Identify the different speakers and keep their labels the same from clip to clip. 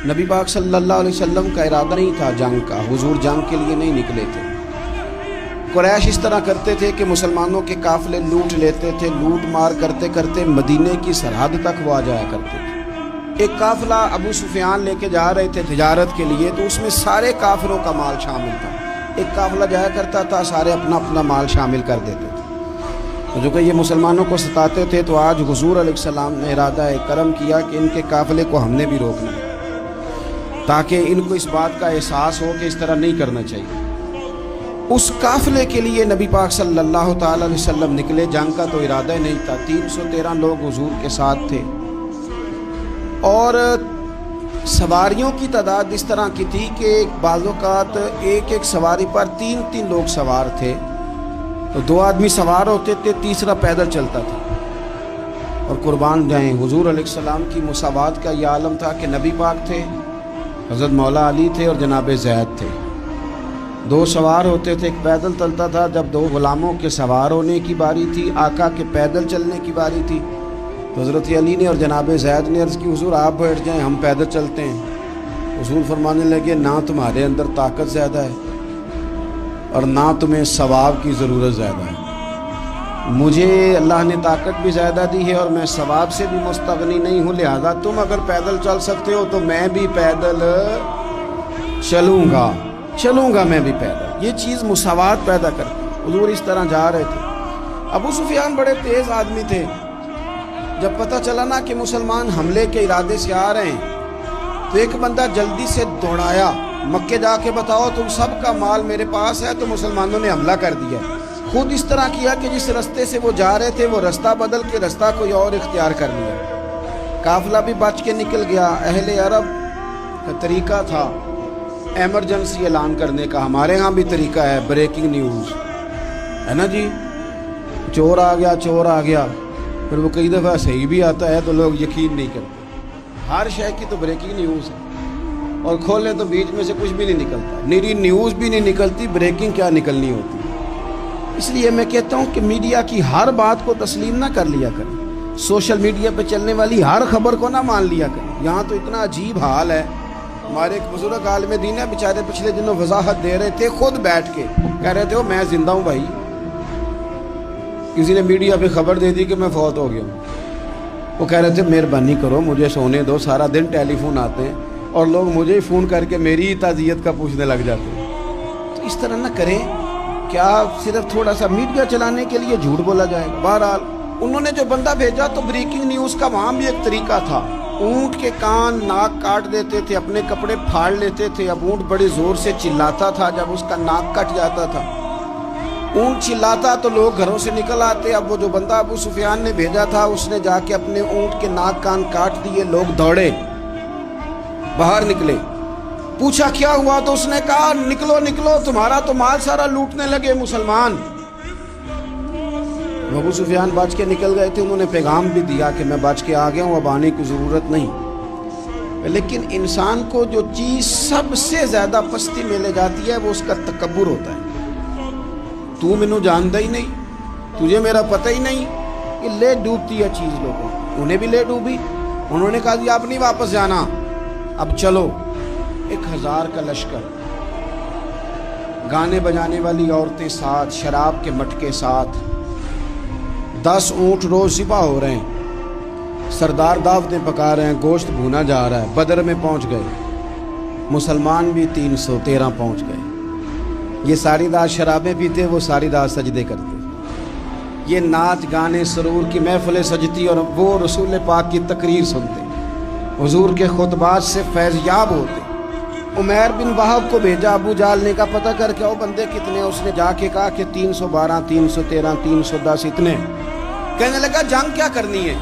Speaker 1: نبی پاک صلی اللہ علیہ وسلم کا ارادہ نہیں تھا جنگ کا، حضور جنگ کے لیے نہیں نکلے تھے۔ قریش اس طرح کرتے تھے کہ مسلمانوں کے قافلے لوٹ لیتے تھے، لوٹ مار کرتے کرتے مدینے کی سرحد تک وہ آ جایا کرتے تھے۔ ایک قافلہ ابو سفیان لے کے جا رہے تھے تجارت کے لیے، تو اس میں سارے کافروں کا مال شامل تھا۔ ایک قافلہ جایا کرتا تھا، سارے اپنا اپنا مال شامل کر دیتے تھے۔ تو جو کہ یہ مسلمانوں کو ستاتے تھے، تو آج حضور علیہ السلام نے ارادہ کرم کیا کہ ان کے قافلے کو ہم نے بھی روکنا ہے، تاکہ ان کو اس بات کا احساس ہو کہ اس طرح نہیں کرنا چاہیے۔ اس قافلے کے لیے نبی پاک صلی اللہ تعالی علیہ وسلم نکلے، جنگ کا تو ارادہ ہی نہیں تھا۔ 313 لوگ حضور کے ساتھ تھے، اور سواریوں کی تعداد اس طرح کی تھی کہ بعض اوقات ایک ایک سواری پر 3 لوگ سوار تھے، تو 2 آدمی سوار ہوتے تھے، تیسرا پیدل چلتا تھا۔ اور قربان جائیں، حضور علیہ السلام کی مساوات کا یہ عالم تھا کہ نبی پاک تھے، حضرت مولا علی تھے اور جناب زید تھے۔ 2 سوار ہوتے تھے، ایک پیدل چلتا تھا۔ جب 2 غلاموں کے سوار ہونے کی باری تھی، آقا کے پیدل چلنے کی باری تھی، تو حضرت علی نے اور جناب زید نے عرض کی، حضور آپ بیٹھ جائیں، ہم پیدل چلتے ہیں۔ حضور فرمانے لگے، نہ تمہارے اندر طاقت زیادہ ہے اور نہ تمہیں ثواب کی ضرورت زیادہ ہے۔ مجھے اللہ نے طاقت بھی زیادہ دی ہے اور میں ثواب سے بھی مستغنی نہیں ہوں، لہذا تم اگر پیدل چل سکتے ہو تو میں بھی پیدل چلوں گا میں بھی پیدل۔ یہ چیز مساوات پیدا کرتی۔ حضور اس طرح جا رہے تھے۔ ابو سفیان بڑے تیز آدمی تھے۔ جب پتہ چلا نا کہ مسلمان حملے کے ارادے سے آ رہے ہیں، تو ایک بندہ جلدی سے دوڑایا، مکے جا کے بتاؤ تم سب کا مال میرے پاس ہے۔ تو مسلمانوں نے حملہ کر دیا۔ خود اس طرح کیا کہ جس رستے سے وہ جا رہے تھے، وہ رستہ بدل کے رستہ کوئی اور اختیار کر لیا۔ قافلہ بھی بچ کے نکل گیا۔ اہل عرب کا طریقہ تھا ایمرجنسی اعلان کرنے کا، ہمارے ہاں بھی طریقہ ہے، بریکنگ نیوز ہے نا جی، چور آ گیا۔ پھر وہ کئی دفعہ صحیح بھی آتا ہے تو لوگ یقین نہیں کرتے۔ ہر شے کی تو بریکنگ نیوز ہے، اور کھولیں تو بیچ میں سے کچھ بھی نہیں نکلتا، نیری نیوز بھی نہیں نکلتی، بریکنگ کیا نکلنی ہوتی۔ اس لیے میں کہتا ہوں کہ میڈیا کی ہر بات کو تسلیم نہ کر لیا کریں، سوشل میڈیا پہ چلنے والی ہر خبر کو نہ مان لیا کریں۔ یہاں تو اتنا عجیب حال ہے، ہمارے ایک بزرگ عالم دین ہے، بیچارے پچھلے دنوں وضاحت دے رہے تھے، خود بیٹھ کے کہہ رہے تھے وہ میں زندہ ہوں بھائی، کسی نے میڈیا پہ خبر دے دی کہ میں فوت ہو گیا ہوں۔ وہ کہہ رہے تھے مہربانی کرو مجھے سونے دو، سارا دن ٹیلی فون آتے ہیں اور لوگ مجھے ہی فون کر کے میری تعزیت کا پوچھنے لگ جاتے ہیں۔ تو اس طرح نہ کریں، کیا صرف تھوڑا سا میڈیا چلانے کے لیے جھوٹ بولا جائے گا؟ بہرحال انہوں نے جو بندہ بھیجا تو بریکنگ نیوز کا وہاں بھی ایک طریقہ تھا۔ اونٹ کے کان ناک کاٹ دیتے تھے، اپنے کپڑے پھاڑ لیتے تھے۔ اب اونٹ بڑے زور سے چلاتا تھا، جب اس کا ناک کٹ جاتا تھا، اونٹ چلاتا تو لوگ گھروں سے نکل آتے۔ اب وہ جو بندہ ابو سفیان نے بھیجا تھا، اس نے جا کے اپنے اونٹ کے ناک کان کاٹ دیے۔ لوگ دوڑے، باہر نکلے، پوچھا کیا ہوا، تو اس نے کہا نکلو تمہارا تو مال سارا لوٹنے لگے مسلمان۔ ابو سفیان بچ کے نکل گئے تھے، انہوں نے پیغام بھی دیا کہ میں بچ کے آ گیا ہوں، اب آنے کی ضرورت نہیں۔ لیکن انسان کو جو چیز سب سے زیادہ پستی میں لے جاتی ہے وہ اس کا تکبر ہوتا ہے۔ تو مینوں جانتا ہی نہیں، تجھے میرا پتہ ہی نہیں، یہ لے ڈوبتی ہے چیز لوگوں۔ انہیں بھی لے ڈوبی، انہوں نے کہا جی آپ نہیں واپس جانا، اب چلو۔ 1000 کا لشکر، گانے بجانے والی عورتیں ساتھ، شراب کے مٹکے ساتھ، 10 اونٹ روز ذبح ہو رہے ہیں، سردار دعوتیں پکا رہے ہیں، گوشت بھونا جا رہا ہے۔ بدر میں پہنچ گئے، مسلمان بھی 313 پہنچ گئے۔ یہ ساری رات شرابیں پیتے، وہ ساری رات سجدے کرتے، یہ ناچ گانے سرور کی محفلیں سجتی، اور وہ رسول پاک کی تقریر سنتے، حضور کے خطبات سے فیض یاب ہوتے۔ عمیر بن وہب کو بھیجا ابو جہل نے، کہا پتہ کر کے آؤ بندے کتنے ہیں۔ اس نے جا کے کہا کہ 312 313 310 اتنے۔ کہنے لگا جنگ کیا کرنی ہے،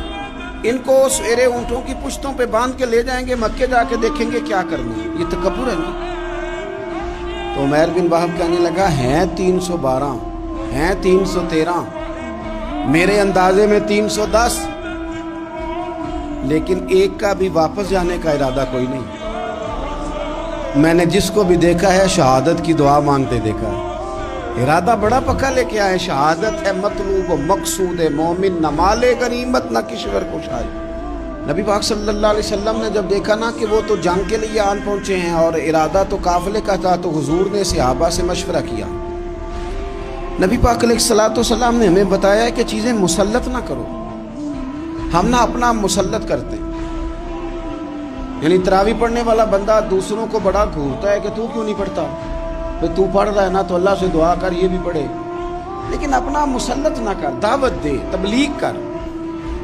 Speaker 1: ان کو سویرے اونٹوں کی پشتوں پہ باندھ کے لے جائیں گے، مکے جا کے دیکھیں گے کیا کرنا ہے۔ یہ تکبر ہے نا۔ تو عمیر بن وہب کہنے لگا ہیں 312 ہیں 313، میرے اندازے میں 310، لیکن ایک کا بھی واپس جانے کا ارادہ کوئی نہیں۔ میں نے جس کو بھی دیکھا ہے شہادت کی دعا مانگتے دیکھا ہے، ارادہ بڑا پکا لے کے آئے، شہادت ہے مطلوب و مقصود مومن، نہ مال غنیمت نہ کشور کشائی۔ نبی پاک صلی اللہ علیہ وسلم نے جب دیکھا نا کہ وہ تو جنگ کے لیے آن پہنچے ہیں اور ارادہ تو قافلے کا تھا، تو حضور نے صحابہ سے مشورہ کیا. نبی پاک علیہ الصلوۃ والسلام نے ہمیں بتایا ہے کہ چیزیں مسلط نہ کرو. ہم نہ اپنا مسلط کرتے ہیں، یعنی تراویح پڑھنے والا بندہ دوسروں کو بڑا گھورتا ہے کہ تو کیوں نہیں پڑھتا، پھر تو پڑھ رہا ہے نا تو اللہ سے دعا کر یہ بھی پڑھے. لیکن اپنا مسلط نہ کر، دعوت دے، تبلیغ کر.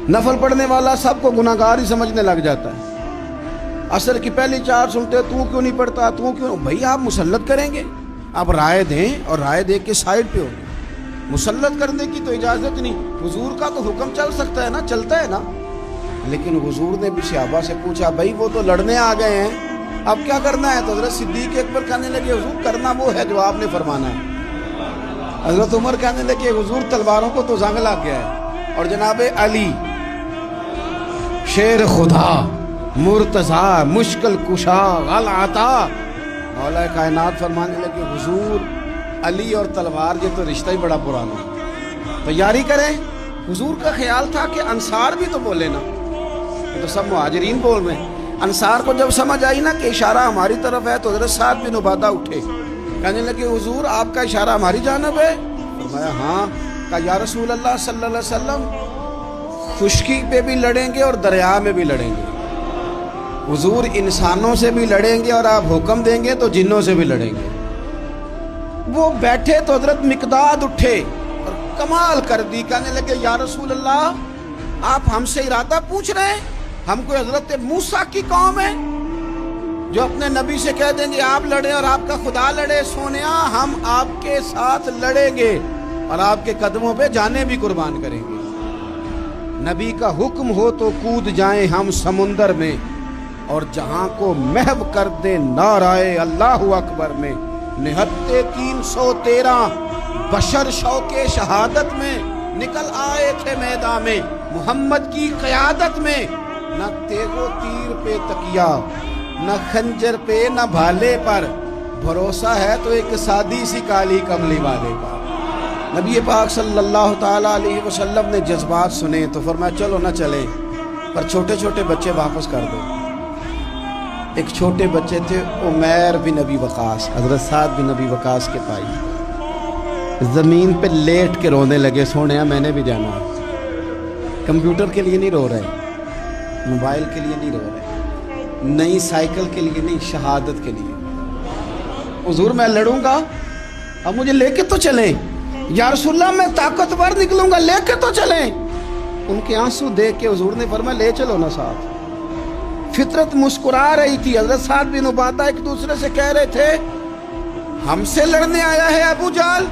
Speaker 1: نفل پڑھنے والا سب کو گناہ گار ہی سمجھنے لگ جاتا ہے. عصر کی پہلی 4 سنتے تو کیوں نہیں پڑھتا، تو کیوں. بھائی آپ مسلط کریں گے، آپ رائے دیں اور رائے دے کے سائڈ پہ ہو. مسلط کرنے کی تو اجازت نہیں. حضور کا تو حکم چل سکتا ہے نا، چلتا ہے نا. لیکن حضور نے بھی صحابہ سے پوچھا بھائی وہ تو لڑنے آ گئے ہیں، اب کیا کرنا ہے؟ تو حضرت صدیق اکبر کہنے لگے حضور کرنا وہ ہے جو آپ نے فرمانا ہے. حضرت عمر کہنے لگے حضور تلواروں کو تو زنگ لگ گیا ہے. اور جناب علی شیر خدا مرتضی مشکل کشا غلعتا، مولا کائنات فرمانے لگے حضور علی اور تلوار یہ تو رشتہ ہی بڑا پرانا ہے، تیاری کریں. حضور کا خیال تھا کہ انصار بھی تو بولے نا، تو سب مہاجرین بول رہے ہیں. انصار کو جب سمجھ آئی نا کہ اشارہ ہماری طرف ہے تو حضرت سعد بن عبادہ اٹھے، کہنے لگے حضور آپ کا اشارہ ہماری جانب ہے؟ فرمایا ہاں. کہا یا رسول اللہ صلی اللہ علیہ وسلم خشکی پہ بھی لڑیں گے اور دریا میں بھی لڑیں گے. حضور انسانوں سے بھی لڑیں گے اور آپ حکم دیں گے تو جنوں سے بھی لڑیں گے. وہ بیٹھے تو حضرت مقداد اٹھے اور کمال کر دی، کہنے لگے یا رسول اللہ آپ ہم سے ارادہ پوچھ رہے ہیں؟ ہم کوئی حضرت موسیٰ کی قوم ہے جو اپنے نبی سے کہہ دیں گے آپ لڑیں اور آپ کا خدا لڑے؟ سونیا ہم آپ کے ساتھ لڑیں گے اور آپ کے قدموں پہ جانیں بھی قربان کریں گے. نبی کا حکم ہو تو کود جائیں ہم سمندر میں اور جہاں کو محو کر دیں نعرہ اللہ اکبر میں. نہتے 313 بشر شوق شہادت میں نکل آئے تھے میدان میں محمد کی قیادت میں. نہ تیغ و تیر پہ تکیا، نہ خنجر پہ، نہ بھالے پر، بھروسہ ہے تو ایک سادی سی کالی کملی والے کا. نبی پاک صلی اللہ تعالیٰ علیہ وسلم نے جذبات سنے تو فرمایا چلو نہ چلیں پر چھوٹے چھوٹے بچے واپس کر دو. ایک چھوٹے بچے تھے عمیر بن ابی وقاص، حضرت سعد بن ابی وقاص کے بھائی، زمین پہ لیٹ کے رونے لگے سونیا میں نے بھی جانا. کمپیوٹر کے لیے نہیں رو رہے، موبائل کے لیے نہیں رو رہے، نئی سائیکل کے لیے نہیں، شہادت کے لیے. حضور میں لڑوں گا، اب مجھے لے کے تو چلیں. یا رسول اللہ میں طاقتور نکلوں گا، لے کے تو چلیں. ان کے آنسو دیکھ کے حضور نے فرمایا لے چلو نا ساتھ. فطرت مسکرا رہی تھی. حضرت سعد بن عبادہ ایک دوسرے سے کہہ رہے تھے ہم سے لڑنے آیا ہے ابو جہل.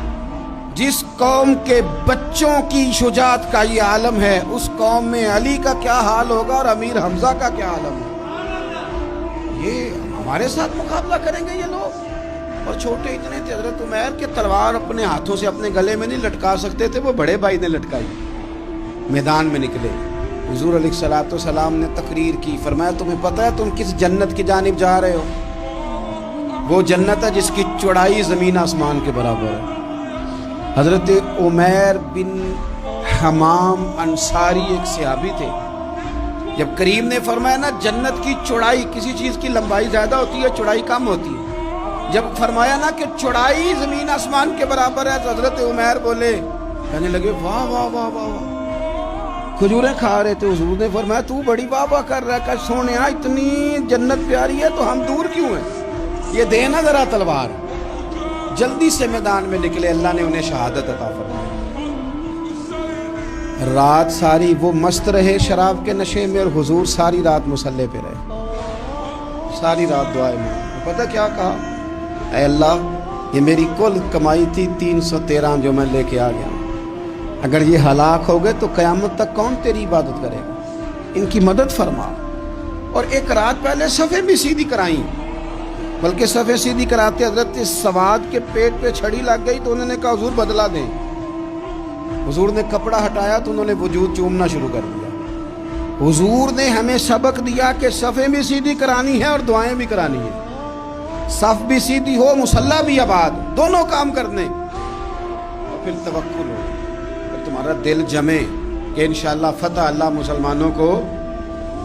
Speaker 1: جس قوم کے بچوں کی شجاعت کا یہ عالم ہے اس قوم میں علی کا کیا حال ہوگا اور امیر حمزہ کا کیا عالم ہے. یہ ہمارے ساتھ مقابلہ کریں گے یہ لوگ. اور چھوٹے اتنے تھے حضرت عمیر کے تلوار اپنے ہاتھوں سے اپنے گلے میں نہیں لٹکا سکتے تھے، وہ بڑے بھائی نے لٹکائی. میدان میں نکلے. حضور علیہ الصلوۃ والسلام نے تقریر کی، فرمایا تمہیں پتہ ہے تم کس جنت کی جانب جا رہے ہو؟ وہ جنت ہے جس کی چوڑائی زمین آسمان کے برابر ہے. حضرت عمیر بن حمام انصاری ایک صحابی تھے. جب کریم نے فرمایا نا جنت کی چوڑائی، کسی چیز کی لمبائی زیادہ ہوتی ہے چوڑائی کم ہوتی ہے، جب فرمایا نا کہ چوڑائی زمین آسمان کے برابر ہے تو حضرت عمیر بولے، کہنے لگے واہ واہ واہ واہ واہ. کھجوریں کھا رہے تھے. حضور نے فرمایا تو بڑی واہ واہ کر رہا ہے، کہ سونیا اتنی جنت پیاری ہے تو ہم دور کیوں ہیں؟ یہ دے نا ذرا تلوار. جلدی سے میدان میں نکلے، اللہ نے انہیں شہادت عطا فرمائی. رات ساری وہ مست رہے شراب کے نشے میں اور حضور ساری رات مصلی پہ رہے، ساری رات دعائیں میں. پتہ کیا کہا؟ اے اللہ یہ میری کل کمائی تھی 313 جو میں لے کے آ گیا، اگر یہ ہلاک ہو گئے تو قیامت تک کون تیری عبادت کرے گا؟ ان کی مدد فرما. اور ایک رات پہلے صفیں بھی سیدھی کرائیں، بلکہ صفیں سیدھی کراتے حضرت سواد کے پیٹ پہ چھڑی لگ گئی تو انہوں نے کہا حضور بدلا دیں. حضور نے کپڑا ہٹایا تو انہوں نے وجود چومنا شروع کر دیا. حضور نے ہمیں سبق دیا کہ صفیں بھی سیدھی کرانی ہے اور دعائیں بھی کرانی ہیں. صف بھی سیدھی ہو، مصلی بھی آباد، دونوں کام کرنے. اور پھر توکل ہو، پھر تمہارا دل جمے کہ انشاءاللہ فتح اللہ مسلمانوں کو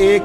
Speaker 1: 1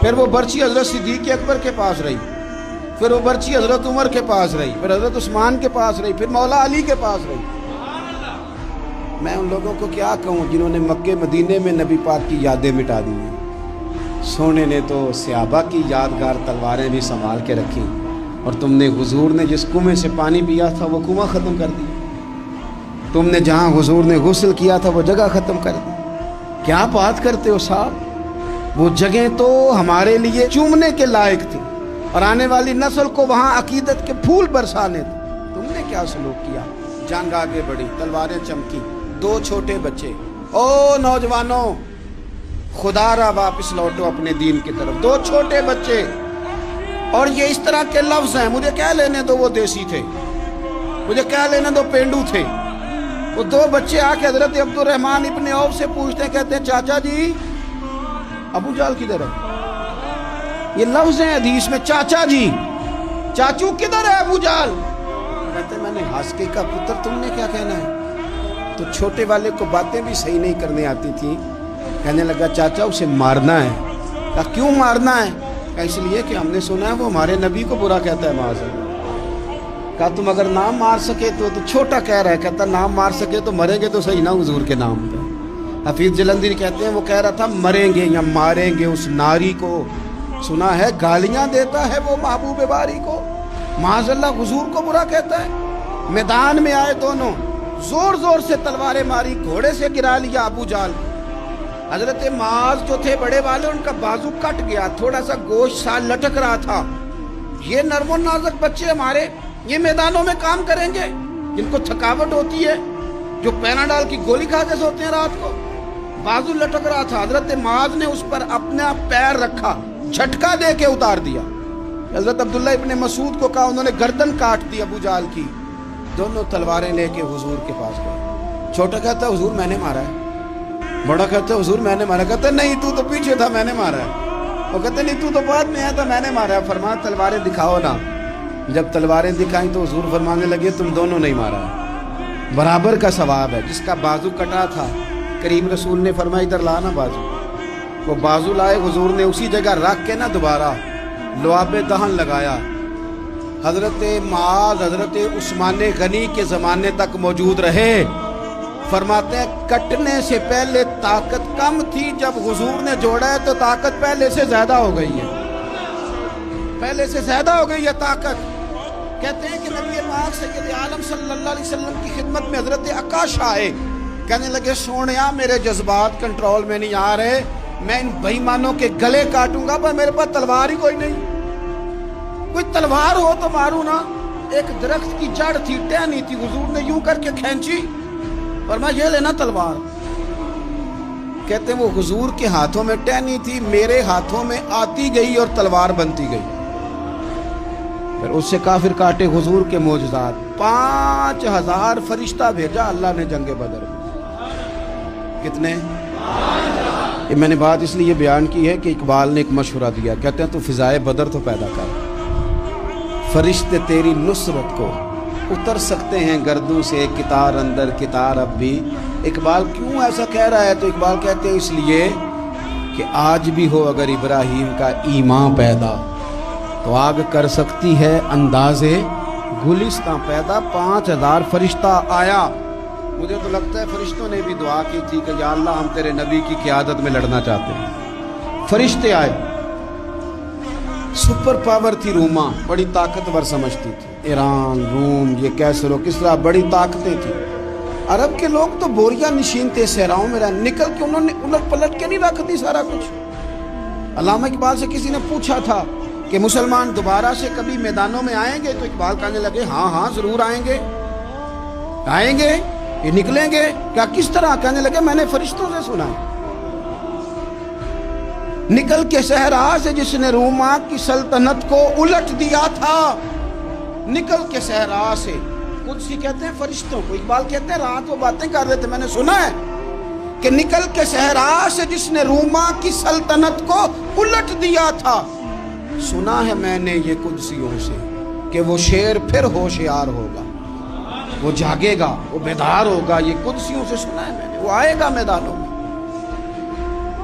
Speaker 1: پھر وہ برچی حضرت صدیق اکبر کے پاس رہی، پھر وہ برچی حضرت عمر کے پاس رہی، پھر حضرت عثمان کے پاس رہی، پھر مولا علی کے پاس رہی۔ میں ان لوگوں کو کیا کہوں جنہوں نے مکے مدینے میں نبی پاک کی یادیں مٹا دی ہیں۔ سونے نے تو صحابہ کی یادگار تلواریں بھی سنبھال کے رکھی، اور تم نے حضور نے جس کنویں سے پانی پیا تھا وہ کنواں ختم کر دیا، تم نے جہاں حضور نے غسل کیا تھا وہ جگہ ختم کر دی۔ کیا بات کرتے ہو صاحب، وہ جگہیں تو ہمارے لیے چومنے کے لائق تھی اور آنے والی نسل کو وہاں عقیدت کے پھول برسانے تھے۔ تم نے کیا سلوک کیا؟ جنگ آگے بڑھی، تلواریں چمکی، 2 چھوٹے بچے۔ او نوجوانوں، خدا را واپس لوٹو اپنے دین کی طرف، 2 چھوٹے بچے، اور یہ اس طرح کے لفظ ہیں، مجھے کیا لینے دو وہ دیسی تھے، مجھے کیا لینے دو پینڈو تھے۔ وہ 2 بچے آ کے حضرت عبد الرحمن ابن عوف سے پوچھتے ہیں، کہتے ہیں چاچا جی ابو جال کدھر ہے؟ یہ لفظ ہیں حدیث میں، چاچا جی، چاچو کدھر ہے ابو جال؟ کہتے ہیں میں نے ہاسکے کا پتر، تم نے کیا کہنا ہے؟ تو چھوٹے والے کو باتیں بھی صحیح نہیں کرنے آتی تھی، کہنے لگا چاچا اسے مارنا ہے۔ کہا کیوں مارنا ہے؟ کہا اس لیے کہ ہم نے سنا ہے وہ ہمارے نبی کو برا کہتا ہے معاذ اللہ۔ کہا تم اگر نام مار سکے تو چھوٹا کہہ رہا ہے، کہتا نام مار سکے تو مریں گے تو صحیح نا حضور کے نام پہ۔ حفیظ جلندری کہتے ہیں وہ کہہ رہا تھا مریں گے یا ماریں گے اس ناری کو، سنا ہے گالیاں دیتا ہے وہ محبوب باری کو، معاذ اللہ حضور کو برا کہتا ہے۔ میدان میں آئے دونوں، زور زور سے تلواریں ماری، گھوڑے سے گرا لیا ابو جال۔ حضرت معاذ جو تھے بڑے والے، ان کا بازو کٹ گیا، تھوڑا سا گوشت سا لٹک رہا تھا۔ یہ نرم و نازک بچے ہمارے یہ میدانوں میں کام کریں گے، جن کو تھکاوٹ ہوتی ہے، جو پیناڈال کی گولی کھا کے سوتے ہیں رات کو، بازو لٹک رہا تھا۔ حضرت معاذ نے اس پر اپنا پیر رکھا، جھٹکا دے کے اتار دیا۔ حضرت عبداللہ ابن مسعود کو کہا، انہوں نے گردن کاٹ دی ابو جال کی۔ دونوں تلواریں لے کے حضور کے پاس گئے۔ چھوٹا کہتا ہے حضور میں نے مارا ہے، بڑا کہتا ہے حضور میں نے مارا۔ کہتا ہے نہیں تو پیچھے تھا، میں نے مارا ہے۔ وہ کہتے نہیں تو بعد میں آیا تھا، میں نے مارا ہے۔ فرمایا تلواریں دکھاؤ نا۔ جب تلواریں دکھائیں تو حضور فرمانے لگے تم دونوں نہیں مارا ہے، برابر کا ثواب ہے۔ جس کا بازو کٹا تھا کریم رسول نے فرمایا ادھر لا نا بازو۔ وہ بازو لائے، حضور نے اسی جگہ رکھ کے نا دوبارہ لعاب دہن لگایا۔ حضرت معاذ حضرت عثمان غنی کے زمانے تک موجود رہے۔ فرماتے ہیں کٹنے سے پہلے طاقت کم تھی، جب حضور نے جوڑا ہے تو طاقت پہلے سے زیادہ ہو گئی ہے، پہلے سے زیادہ ہو گئی ہے طاقت۔ کہتے ہیں کہ نبی پاک سید عالم صلی اللہ علیہ وسلم کی خدمت میں حضرت عکاش آئے، کہنے لگے سونیا میرے جذبات کنٹرول میں نہیں آ رہے، میں ان بے ایمانوں کے گلے کاٹوں گا، پر میرے پاس تلوار ہی کوئی نہیں، کوئی تلوار ہو تو ماروں نا۔ ایک درخت کی جڑ تھی، ٹہنی تھی، حضور نے یوں کر کے کھینچی، فرمایا یہ لینا تلوار۔ کہتے ہیں وہ حضور کے ہاتھوں میں ٹہنی تھی، میرے ہاتھوں میں آتی گئی اور تلوار بنتی گئی۔ پھر اس سے کافر کاٹے حضور کے معجزات۔ 5000 فرشتہ بھیجا اللہ نے جنگ بدر میں۔ کتنے؟ یہ میں نے بات اس لیے بیان کی ہے کہ اقبال نے ایک مشورہ دیا، کہتے ہیں تو فضائے بدر تو پیدا کر، فرشتے تیری نصرت کو اتر سکتے ہیں گردوں سے، کتار اندر کتار اب بھی۔ اقبال کیوں ایسا کہہ رہا ہے؟ تو اقبال کہتے ہیں اس لیے کہ آج بھی ہو اگر ابراہیم کا ایمان پیدا تو آگ کر سکتی ہے انداز گلستاں پیدا۔ 5000 فرشتہ آیا۔ مجھے تو لگتا ہے فرشتوں نے بھی دعا کی تھی کہ یا اللہ ہم تیرے نبی کی قیادت میں لڑنا چاہتے ہیں۔ فرشتے آئے، سپر پاور تھی روما، بڑی طاقتور سمجھتی تھی، ایران، روم، یہ کیسر و کسرا، بڑی طاقتیں تھیں۔ عرب کے لوگ تو بوریا نشین تھے، صحراؤں میں نکل کے انہوں نے الٹ پلٹ کے نہیں رکھ دی سارا کچھ۔ علامہ اقبال سے کسی نے پوچھا تھا کہ مسلمان دوبارہ سے کبھی میدانوں میں آئیں گے؟ تو اقبال کہنے لگے ہاں ہاں ضرور آئیں گے، آئیں گے، یہ نکلیں گے۔ کیا کس طرح؟ کہنے لگے میں نے فرشتوں سے سنا، نکل کے صحرا سے جس نے روما کی سلطنت کو الٹ دیا تھا، نکل کے صحرا سے۔ قدسی کہتے ہیں فرشتوں کو، اقبال کہتے ہیں رات وہ باتیں کر رہے تھے، میں نے سنا ہے کہ نکل کے صحرا سے جس نے روما کی سلطنت کو الٹ دیا تھا، سنا ہے میں نے یہ قدسیوں سے کہ وہ شیر پھر ہوشیار ہوگا، وہ جاگے گا، وہ بیدار ہوگا۔ یہ قدسیوں سے سنا ہے میں نے، وہ آئے گا میدانوں میں۔